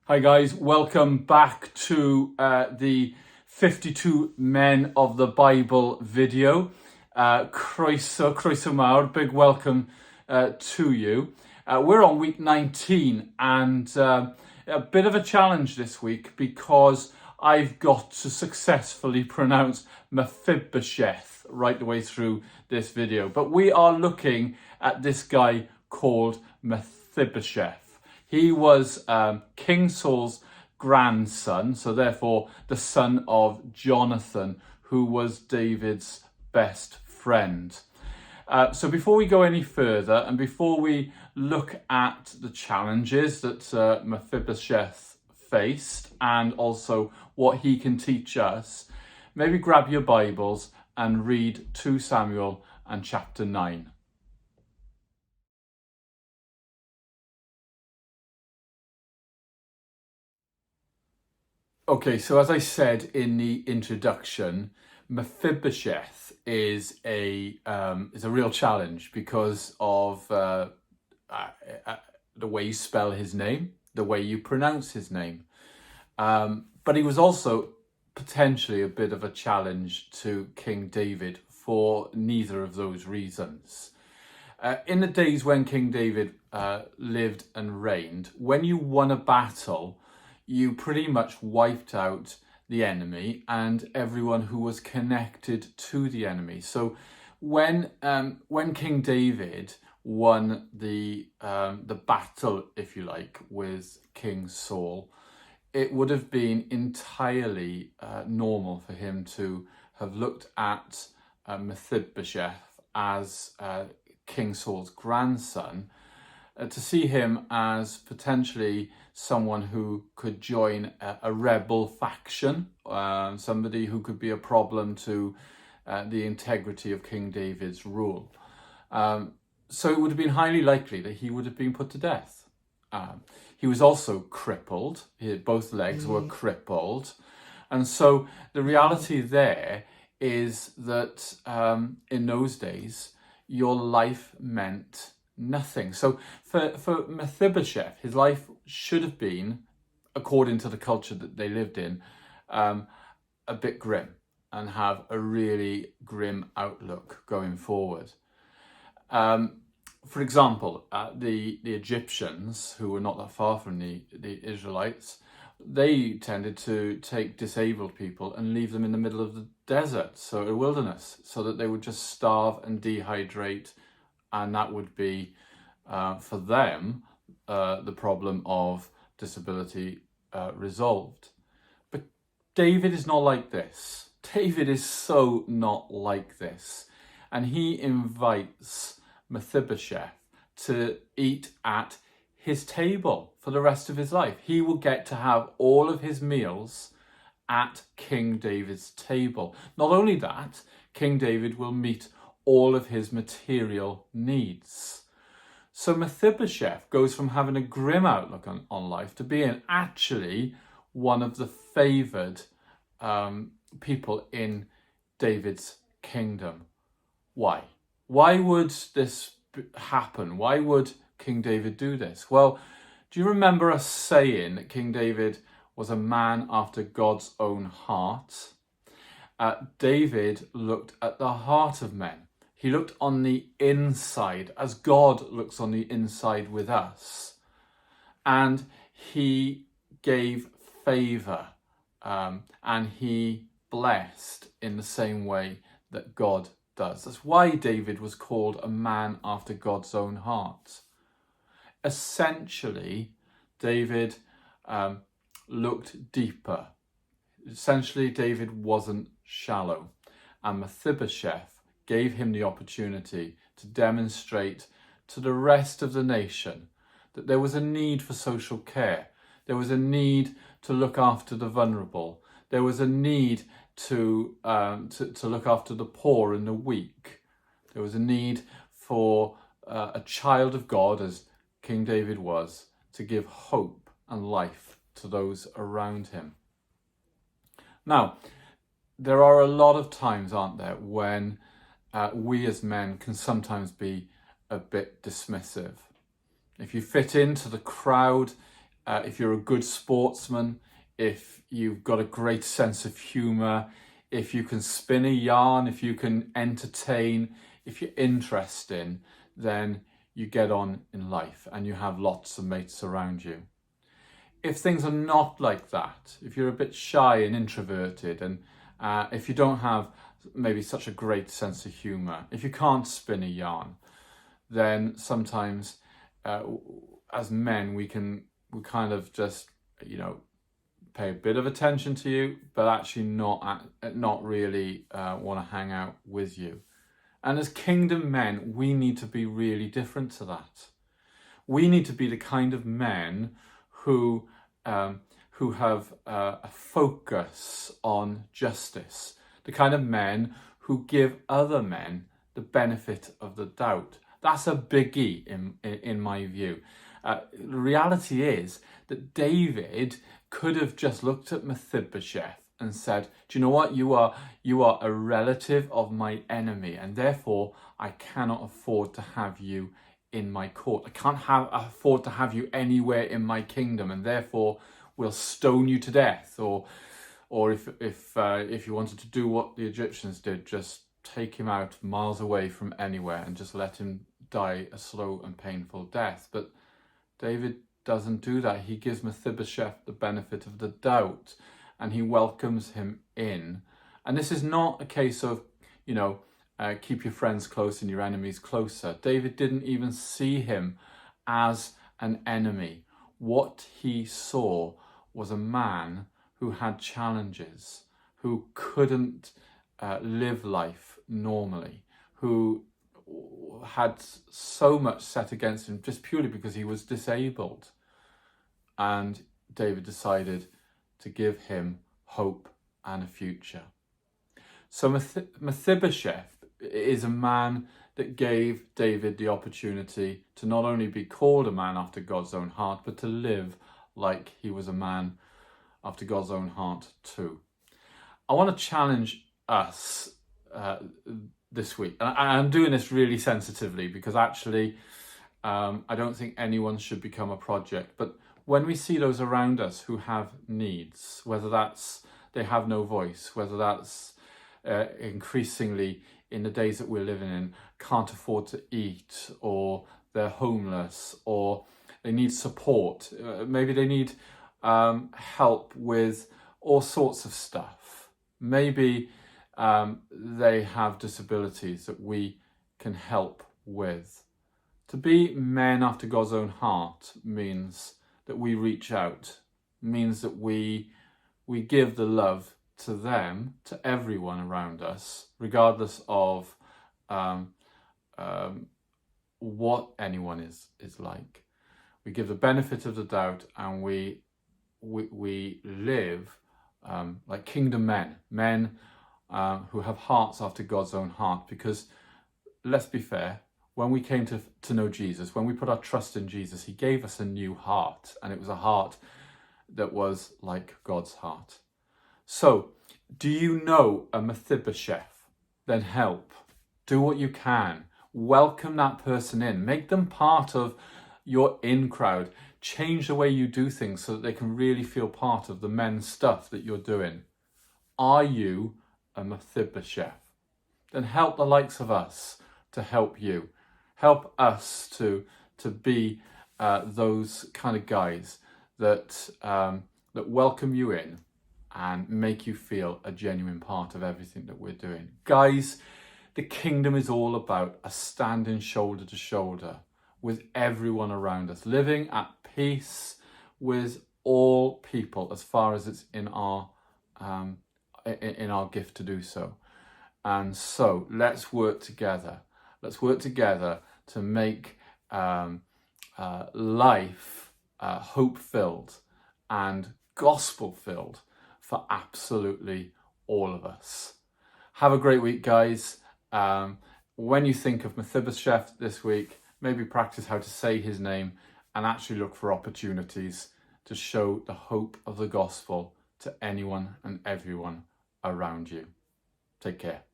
Hi guys, welcome back to the 52 Men of the Bible video. Croeso mawr, big welcome to you. We're on week 19 and a bit of a challenge this week because I've got to successfully pronounce Mephibosheth right the way through this video. But we are looking at this guy called Mephibosheth. He was King Saul's grandson, so therefore the son of Jonathan, who was David's best friend. So before we go any further and before we look at the challenges that Mephibosheth faced and also what he can teach us, maybe grab your Bibles and read 2 Samuel and chapter 9. Okay, so as I said in the introduction, Mephibosheth is a real challenge because of the way you spell his name, the way you pronounce his name. But he was also potentially a bit of a challenge to King David for neither of those reasons. In the days when King David lived and reigned, when you won a battle, you pretty much wiped out the enemy and everyone who was connected to the enemy. So when King David won the battle, if you like, with King Saul, it would have been entirely normal for him to have looked at Mephibosheth as King Saul's grandson, to see him as potentially someone who could join a rebel faction, somebody who could be a problem to the integrity of King David's rule. So it would have been highly likely that he would have been put to death. He was also crippled. Both legs were crippled. And so the reality there is that in those days, your life meant nothing. So for Mephibosheth, his life should have been, according to the culture that they lived in, a bit grim and have a really grim outlook going forward. For example, the Egyptians, who were not that far from the Israelites, they tended to take disabled people and leave them in the middle of the desert, so a wilderness, so that they would just starve and dehydrate, and that would be, for them, the problem of disability resolved. But David is not like this. David is so not like this. And he invites Mephibosheth to eat at his table for the rest of his life. He will get to have all of his meals at King David's table. Not only that, King David will meet all of his material needs. So Mephibosheth goes from having a grim outlook on life to being actually one of the favoured people in David's kingdom. Why? Why would this happen? Why would King David do this? Well, do you remember us saying that King David was a man after God's own heart? David looked at the heart of men. He looked on the inside, as God looks on the inside with us. And he gave favour and he blessed in the same way that God does. That's why David was called a man after God's own heart. Essentially, David looked deeper. Essentially, David wasn't shallow. And Mephibosheth gave him the opportunity to demonstrate to the rest of the nation that there was a need for social care. There was a need to look after the vulnerable. There was a need to look after the poor and the weak. There was a need for a child of God, as King David was, to give hope and life to those around him. Now, there are a lot of times, aren't there, when we as men can sometimes be a bit dismissive. If you fit into the crowd if you're a good sportsman, if you've got a great sense of humour, if you can spin a yarn, if you can entertain, if you're interesting, then you get on in life and you have lots of mates around you. If things are not like that, if you're a bit shy and introverted, and if you don't have maybe such a great sense of humour, if you can't spin a yarn, then sometimes as men we kind of just, pay a bit of attention to you, but actually not really want to hang out with you. And as kingdom men, we need to be really different to that. We need to be the kind of men who have a focus on justice, the kind of men who give other men the benefit of the doubt. That's a biggie in my view. The reality is that David could have just looked at Mephibosheth and said, do you know what? You are a relative of my enemy, and therefore I cannot afford to have you in my court. I can't afford to have you anywhere in my kingdom, and therefore we'll stone you to death. Or if you wanted to do what the Egyptians did, just take him out miles away from anywhere and just let him die a slow and painful death. But David doesn't do that. He gives Mephibosheth the benefit of the doubt, and he welcomes him in. And this is not a case of, keep your friends close and your enemies closer. David didn't even see him as an enemy. What he saw was a man who had challenges, who couldn't live life normally, who had so much set against him just purely because he was disabled. And David decided to give him hope and a future. So Mephibosheth is a man that gave David the opportunity to not only be called a man after God's own heart, but to live like he was a man after God's own heart too. I want to challenge us this week. And I'm doing this really sensitively because actually I don't think anyone should become a project. But when we see those around us who have needs, whether that's they have no voice, whether that's increasingly in the days that we're living in, can't afford to eat, or they're homeless, or they need support, maybe they need help with all sorts of stuff. Maybe they have disabilities that we can help with. To be men after God's own heart means that we reach out, means that we give the love to them, to everyone around us, regardless of what anyone is like. We give the benefit of the doubt, and we live like kingdom men who have hearts after God's own heart. Because let's be fair, when we came to know Jesus, when we put our trust in Jesus, he gave us a new heart, and it was a heart that was like God's heart. So, do you know a Mephibosheth? Then help. Do what you can. Welcome that person in. Make them part of your in crowd. Change the way you do things so that they can really feel part of the men's stuff that you're doing. Are you a Mephibosheth? Then help the likes of us to help you. Help us to be those kind of guys that welcome you in and make you feel a genuine part of everything that we're doing. Guys, the kingdom is all about us standing shoulder to shoulder with everyone around us, living at peace with all people as far as it's in our gift to do so. And so let's work together. Let's work together to make life hope-filled and gospel-filled for absolutely all of us. Have a great week, guys. When you think of Mephibosheth this week, maybe practice how to say his name and actually look for opportunities to show the hope of the gospel to anyone and everyone around you. Take care.